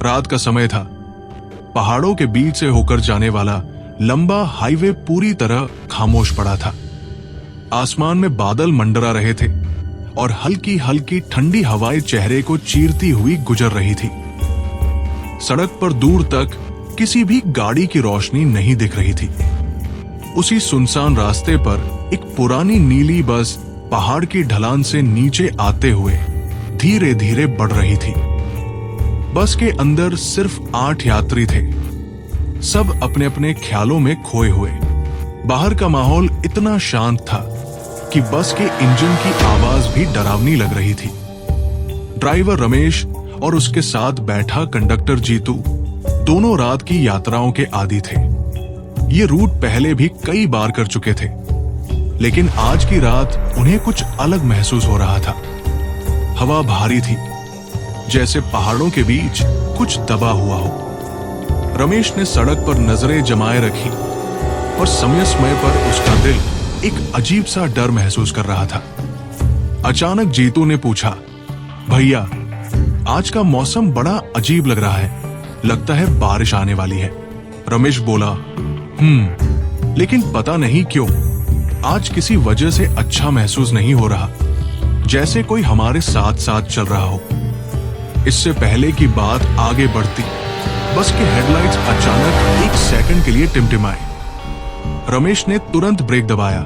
रात का समय था। पहाड़ों के बीच से होकर जाने वाला लंबा हाईवे पूरी तरह खामोश पड़ा था। आसमान में बादल मंडरा रहे थे और हल्की हल्की ठंडी हवाएं चेहरे को चीरती हुई गुजर रही थी। सड़क पर दूर तक किसी भी गाड़ी की रोशनी नहीं दिख रही थी। उसी सुनसान रास्ते पर एक पुरानी नीली बस पहाड़ की ढलान से नीचे आते हुए धीरे धीरे बढ़ रही थी। बस के अंदर सिर्फ 8 यात्री थे, सब अपने अपने ख्यालों में खोए हुए। बाहर का माहौल इतना शांत था कि बस के इंजन की आवाज भी डरावनी लग रही थी। ड्राइवर रमेश और उसके साथ बैठा कंडक्टर जीतू दोनों रात की यात्राओं के आदी थे। ये रूट पहले भी कई बार कर चुके थे, लेकिन आज की रात उन्हें कुछ अलग महसूस हो रहा था। हवा भारी थी, जैसे पहाड़ों के बीच कुछ दबा हुआ हो। रमेश ने सड़क पर नजरें जमाए रखी और समय समय पर उसका दिल एक अजीब सा डर महसूस कर रहा था। अचानक जीतू ने पूछा, भैया, आज का मौसम बड़ा अजीब लग रहा है, लगता है बारिश आने वाली है। रमेश बोला, लेकिन पता नहीं क्यों आज किसी वजह से अच्छा महसूस नहीं हो रहा, जैसे कोई हमारे साथ साथ चल रहा हो। इससे पहले की बात आगे बढ़ती, बस के हेडलाइट्स अचानक 1 सेकंड के लिए टिमटिमाए। रमेश ने तुरंत ब्रेक दबाया।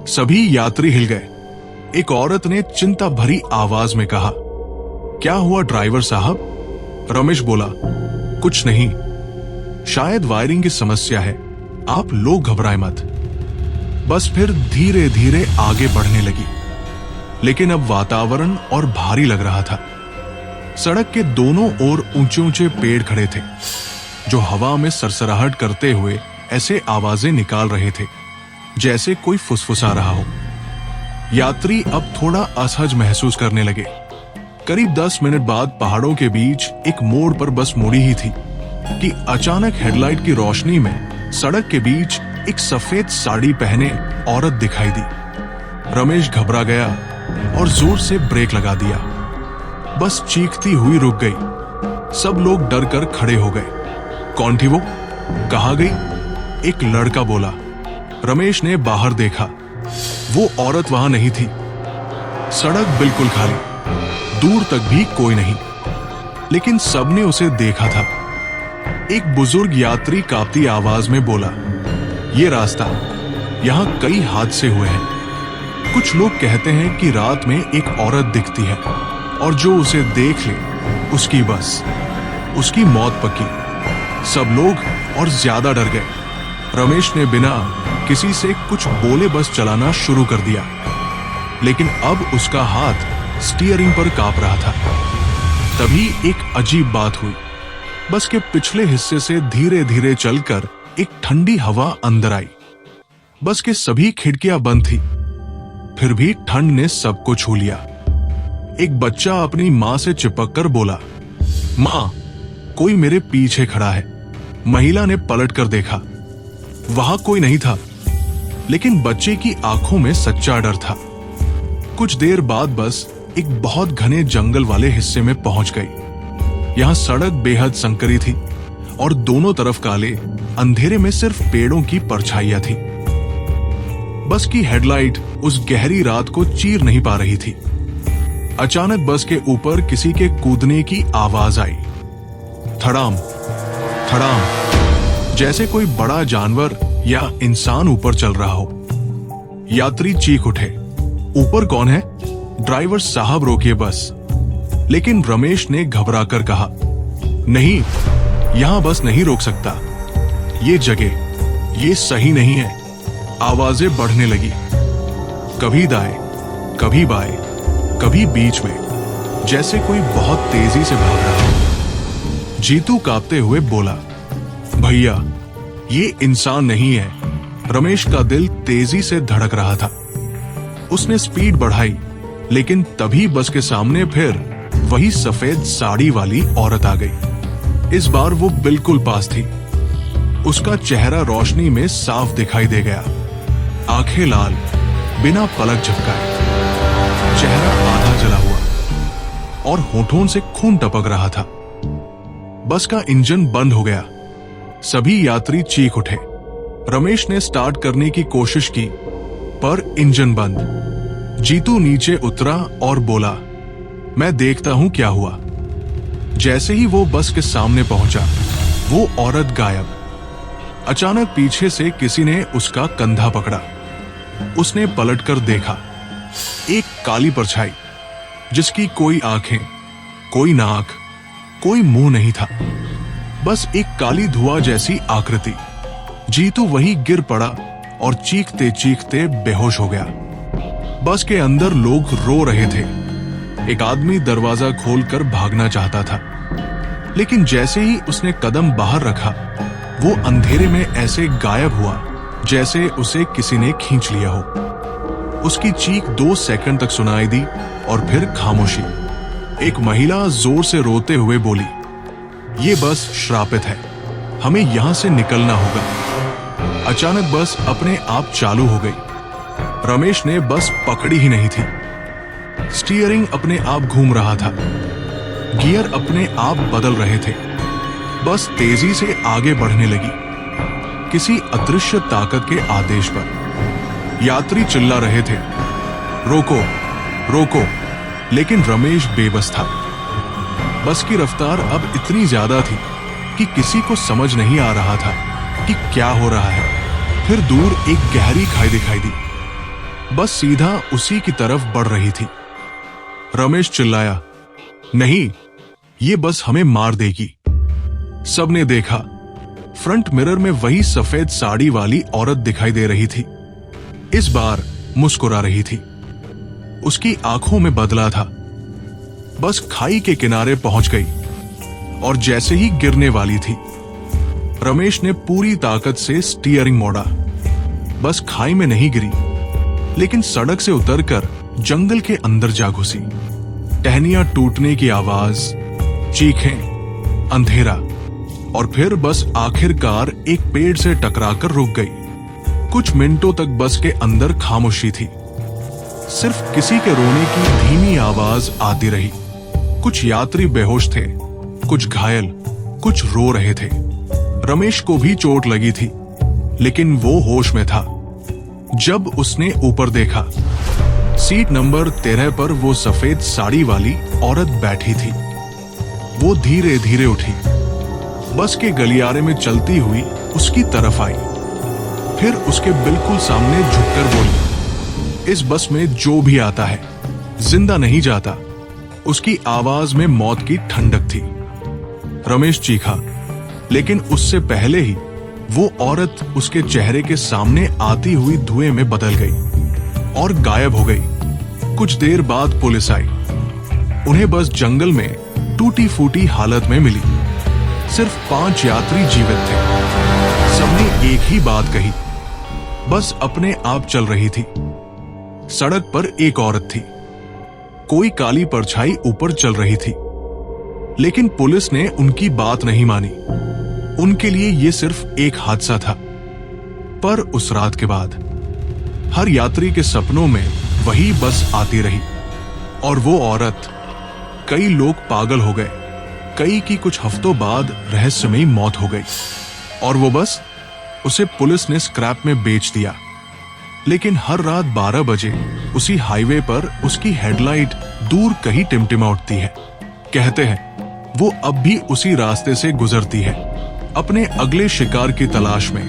सभी यात्री हिल गए। एक औरत ने चिंता भरी आवाज में कहा, क्या हुआ ड्राइवर साहब? रमेश बोला, कुछ नहीं, शायद वायरिंग की समस्या है, आप लोग घबराएं मत। बस फिर धीरे धीरे आगे बढ़ने लगी, लेकिन अब वातावरण और भारी लग रहा था। सड़क के दोनों ओर ऊंचे ऊंचे पेड़ खड़े थे, जो हवा में सरसराहट करते हुए ऐसे आवाजें निकाल रहे थे जैसे कोई फुसफुसा रहा हो। यात्री अब थोड़ा असहज महसूस करने लगे। करीब 10 मिनट बाद पहाड़ों के बीच एक मोड़ पर बस मुड़ी ही थी कि अचानक हेडलाइट की रोशनी में सड़क के बीच एक सफेद साड़ी पहने औरत दिखाई दी। रमेश घबरा गया और जोर से ब्रेक लगा दिया। बस चीखती हुई रुक गई। सब लोग डर कर खड़े हो गए। कौन थी वो? कहाँ गई? एक लड़का बोला। रमेश ने बाहर देखा, वो औरत वहां नहीं थी। सड़क बिल्कुल खाली, दूर तक भी कोई नहीं, लेकिन सबने उसे देखा था। एक बुजुर्ग यात्री कांपती आवाज में बोला, ये रास्ता, यहां कई हादसे हुए हैं। कुछ लोग कहते हैं कि रात में एक औरत दिखती है और जो उसे देख ले उसकी बस, उसकी मौत पक्की। सब लोग और ज्यादा डर गए। रमेश ने बिना किसी से कुछ बोले बस चलाना शुरू कर दिया, लेकिन अब उसका हाथ स्टीयरिंग पर कांप रहा था। तभी एक अजीब बात हुई। बस के पिछले हिस्से से धीरे धीरे चलकर एक ठंडी हवा अंदर आई। बस के सभी खिड़कियां बंद थी, फिर भी ठंड ने सबको छू लिया। एक बच्चा अपनी मां से चिपककर बोला, मां, कोई मेरे पीछे खड़ा है। महिला ने पलटकर देखा, वहां कोई नहीं था, लेकिन बच्चे की आंखों में सच्चा डर था। कुछ देर बाद बस एक बहुत घने जंगल वाले हिस्से में पहुंच गई। यहां सड़क बेहद संकरी थी और दोनों तरफ काले अंधेरे में सिर्फ पेड़ों की परछाइयां थी। बस की हेडलाइट उस गहरी रात को चीर नहीं पा रही थी। अचानक बस के ऊपर किसी के कूदने की आवाज आई। धड़ाम धड़ाम, जैसे कोई बड़ा जानवर या इंसान ऊपर चल रहा हो। यात्री चीख उठे, ऊपर कौन है? ड्राइवर साहब रोकिए बस। लेकिन रमेश ने घबराकर कहा, नहीं, यहां बस नहीं रोक सकता। ये जगह, ये सही नहीं है। आवाजें बढ़ने लगी, कभी दाएं, कभी बाएं, कभी बीच में, जैसे कोई बहुत तेजी से भाग रहा हो। जीतू कांपते हुए बोला, भैया, ये इंसान नहीं है। रमेश का दिल तेजी से धड़क रहा था। उसने स्पीड बढ़ाई, लेकिन तभी बस के सामने फिर वही सफेद साड़ी वाली औरत आ गई। इस बार वो बिल्कुल पास थी। उसका चेहरा रोशनी में साफ दिखाई दे गया। आंखें लाल, बिना पलक झपकाए, चेहरा आधा जला हुआ और होठों से खून टपक रहा था। बस का इंजन बंद हो गया। सभी यात्री चीख उठे। रमेश ने स्टार्ट करने की कोशिश की, पर इंजन बंद। जीतू नीचे उतरा और बोला, मैं देखता हूं क्या हुआ। जैसे ही वो बस के सामने पहुंचा, वो औरत गायब। अचानक पीछे से किसी ने उसका कंधा पकड़ा। उसने पलटकर देखा, एक काली परछाई जिसकी कोई आंखें, कोई नाक, कोई मुंह नहीं था, बस एक काली धुआं जैसी आकृति। जीतू वहीं गिर पड़ा और चीखते चीखते बेहोश हो गया। बस के अंदर लोग रो रहे थे। एक आदमी दरवाजा खोलकर भागना चाहता था, लेकिन जैसे ही उसने कदम बाहर रखा, वो अंधेरे में ऐसे गायब हुआ जैसे उसे किसी ने खींच लिया हो। उसकी चीख 2 सेकंड तक सुनाई दी और फिर खामोशी। एक महिला जोर से रोते हुए बोली, ये बस श्रापित है, हमें यहां से निकलना होगा। अचानक बस अपने आप चालू हो गई। रमेश ने बस पकड़ी ही नहीं थी। स्टीयरिंग अपने आप घूम रहा था, गियर अपने आप बदल रहे थे। बस तेजी से आगे बढ़ने लगी, किसी अदृश्य ताकत के आदेश पर। यात्री चिल्ला रहे थे, रोको रोको, लेकिन रमेश बेबस था। बस की रफ्तार अब इतनी ज्यादा थी कि किसी को समझ नहीं आ रहा था कि क्या हो रहा है। फिर दूर एक गहरी खाई दिखाई दी। बस सीधा उसी की तरफ बढ़ रही थी। रमेश चिल्लाया, नहीं, ये बस हमें मार देगी। सबने देखा, फ्रंट मिरर में वही सफेद साड़ी वाली औरत दिखाई दे रही थी। इस बार मुस्कुरा रही थी। उसकी आंखों में बदला था। बस खाई के किनारे पहुंच गई और जैसे ही गिरने वाली थी, रमेश ने पूरी ताकत से स्टीयरिंग मोड़ा। बस खाई में नहीं गिरी, लेकिन सड़क से उतरकर जंगल के अंदर जा घुसी। टहनियां टूटने की आवाज, चीखें, अंधेरा, और फिर बस आखिरकार एक पेड़ से टकराकर रुक गई। कुछ मिनटों तक बस के अंदर खामोशी थी। सिर्फ किसी के रोने की धीमी आवाज आती रही। कुछ यात्री बेहोश थे, कुछ घायल, कुछ रो रहे थे। रमेश को भी चोट लगी थी, लेकिन वो होश में था। जब उसने ऊपर देखा, सीट नंबर 13 पर वो सफेद साड़ी वाली औरत बैठी थी। वो धीरे धीरे उठी, बस के गलियारे में चलती हुई उसकी तरफ आई। फिर उसके बिल्कुल सामने झुककर बोली, इस बस में जो भी आता है जिंदा नहीं जाता। उसकी आवाज में मौत की ठंडक थी। रमेश चीखा, लेकिन उससे पहले ही वो औरत उसके चेहरे के सामने आती हुई धुएं में बदल गई और गायब हो गई। कुछ देर बाद पुलिस आई। उन्हें बस जंगल में टूटी फूटी हालत में मिली। सिर्फ 5 यात्री जीवित थे। सबने एक ही बात कही, बस अपने आप चल रही थी। सड़क पर एक औरत थी, कोई काली परछाई ऊपर चल रही थी, लेकिन पुलिस ने उनकी बात नहीं मानी। उनके लिए यह सिर्फ एक हादसा था। पर उस रात के बाद हर यात्री के सपनों में वही बस आती रही, और वो औरत। कई लोग पागल हो गए, कई की कुछ हफ्तों बाद रहस्यमयी मौत हो गई, और वो बस उसे पुलिस ने स्क्रैप में बेच दिया। लेकिन हर रात 12 बजे उसी हाईवे पर उसकी हेडलाइट दूर कहीं टिमटिमा उठती है। कहते हैं वो अब भी उसी रास्ते से गुजरती है, अपने अगले शिकार की तलाश में।